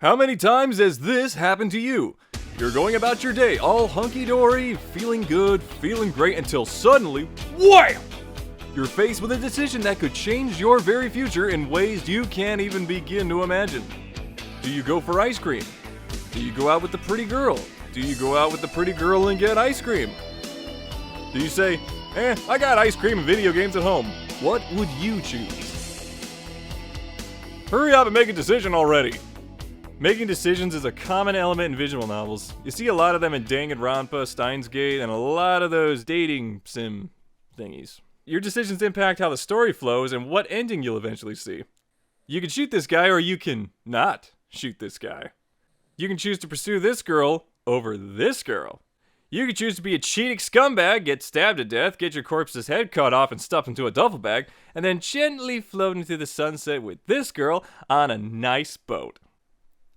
How many times has this happened to you? You're going about your day all hunky-dory, feeling good, feeling great, until suddenly, wham! You're faced with a decision that could change your very future in ways you can't even begin to imagine. Do you go for ice cream? Do you go out with the pretty girl? Do you go out with the pretty girl and get ice cream? Do you say, I got ice cream and video games at home? What would you choose? Hurry up and make a decision already. Making decisions is a common element in visual novels. You see a lot of them in Danganronpa, Steins Gate, and a lot of those dating sim thingies. Your decisions impact how the story flows and what ending you'll eventually see. You can shoot this guy or you can not shoot this guy. You can choose to pursue this girl over this girl. You can choose to be a cheating scumbag, get stabbed to death, get your corpse's head cut off and stuffed into a duffel bag, and then gently float into the sunset with this girl on a nice boat.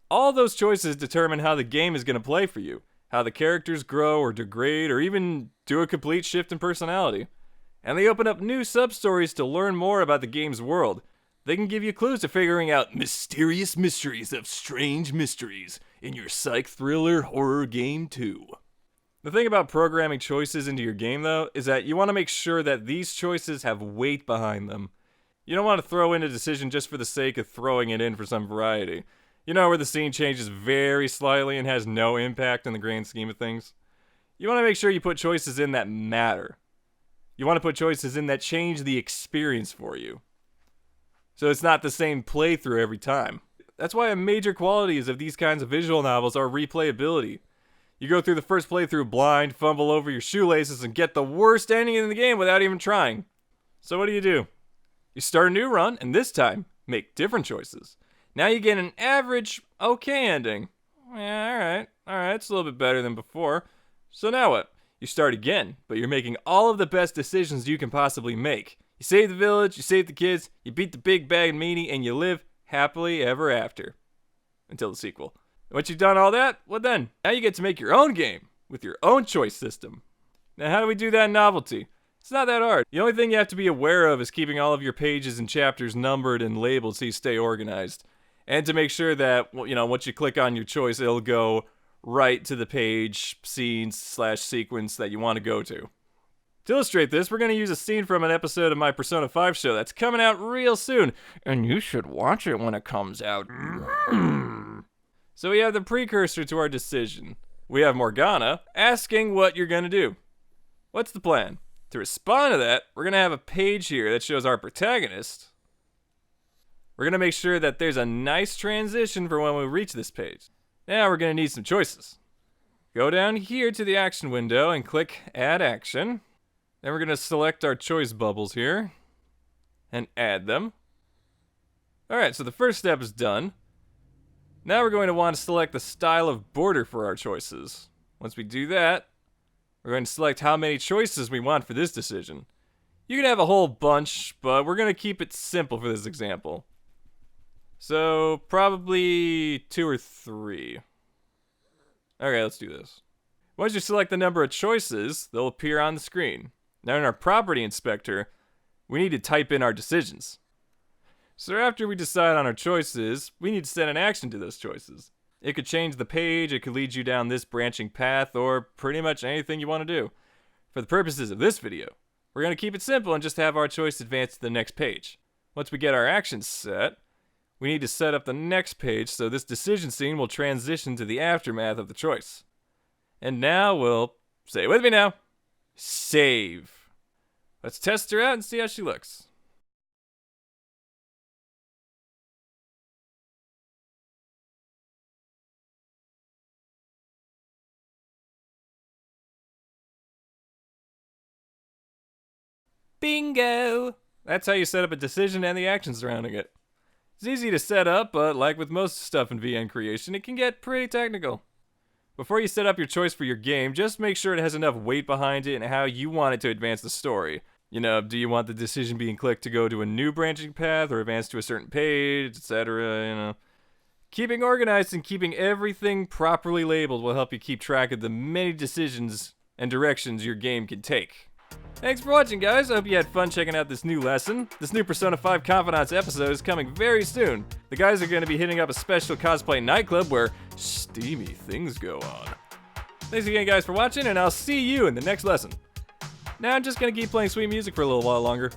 All those choices determine how the game is going to play for you, how the characters grow or degrade or even do a complete shift in personality. And they open up new sub-stories to learn more about the game's world. They can give you clues to figuring out mysterious mysteries of strange mysteries in your psych thriller horror game too. The thing about programming choices into your game though is that you want to make sure that these choices have weight behind them. You don't want to throw in a decision just for the sake of throwing it in for some variety. You know, where the scene changes very slightly and has no impact in the grand scheme of things? You want to make sure you put choices in that matter. You want to put choices in that change the experience for you. So it's not the same playthrough every time. That's why a major qualities of these kinds of visual novels are replayability. You go through the first playthrough blind, fumble over your shoelaces, and get the worst ending in the game without even trying. So what do? You start a new run, and this time, make different choices. Now you get an average, okay ending. Yeah, alright, it's a little bit better than before. So now what? You start again, but you're making all of the best decisions you can possibly make. You save the village, you save the kids, you beat the big bad meanie, and you live happily ever after. Until the sequel. Once you've done all that, well then, now you get to make your own game, with your own choice system. Now how do we do that in Novelty? It's not that hard. The only thing you have to be aware of is keeping all of your pages and chapters numbered and labeled so you stay organized. And to make sure that, once you click on your choice, it'll go right to the page, scene/sequence that you want to go to. To illustrate this, we're going to use a scene from an episode of my Persona 5 show that's coming out real soon. And you should watch it when it comes out. So we have the precursor to our decision. We have Morgana asking what you're going to do. What's the plan? To respond to that, we're going to have a page here that shows our protagonist. We're going to make sure that there's a nice transition for when we reach this page. Now we're going to need some choices. Go down here to the action window and click Add Action. Then we're going to select our choice bubbles here and add them. Alright, so the first step is done. Now we're going to want to select the style of border for our choices. Once we do that, we're going to select how many choices we want for this decision. You can have a whole bunch, but we're going to keep it simple for this example. So, probably 2 or 3. Okay, let's do this. Once you select the number of choices, they'll appear on the screen. Now in our property inspector, we need to type in our decisions. So after we decide on our choices, we need to set an action to those choices. It could change the page, it could lead you down this branching path, or pretty much anything you want to do. For the purposes of this video, we're going to keep it simple and just have our choice advance to the next page. Once we get our actions set, we need to set up the next page so this decision scene will transition to the aftermath of the choice. And now we'll, say it with me now, save. Let's test her out and see how she looks. Bingo! That's how you set up a decision and the action surrounding it. It's easy to set up, but like with most stuff in VN creation, it can get pretty technical. Before you set up your choice for your game, just make sure it has enough weight behind it and how you want it to advance the story. Do you want the decision being clicked to go to a new branching path or advance to a certain page, etc., Keeping organized and keeping everything properly labeled will help you keep track of the many decisions and directions your game can take. Thanks for watching, guys. I hope you had fun checking out this new lesson. This new Persona 5 Confidants episode is coming very soon. The guys are going to be hitting up a special cosplay nightclub where steamy things go on. Thanks again, guys, for watching, and I'll see you in the next lesson. Now I'm just going to keep playing sweet music for a little while longer.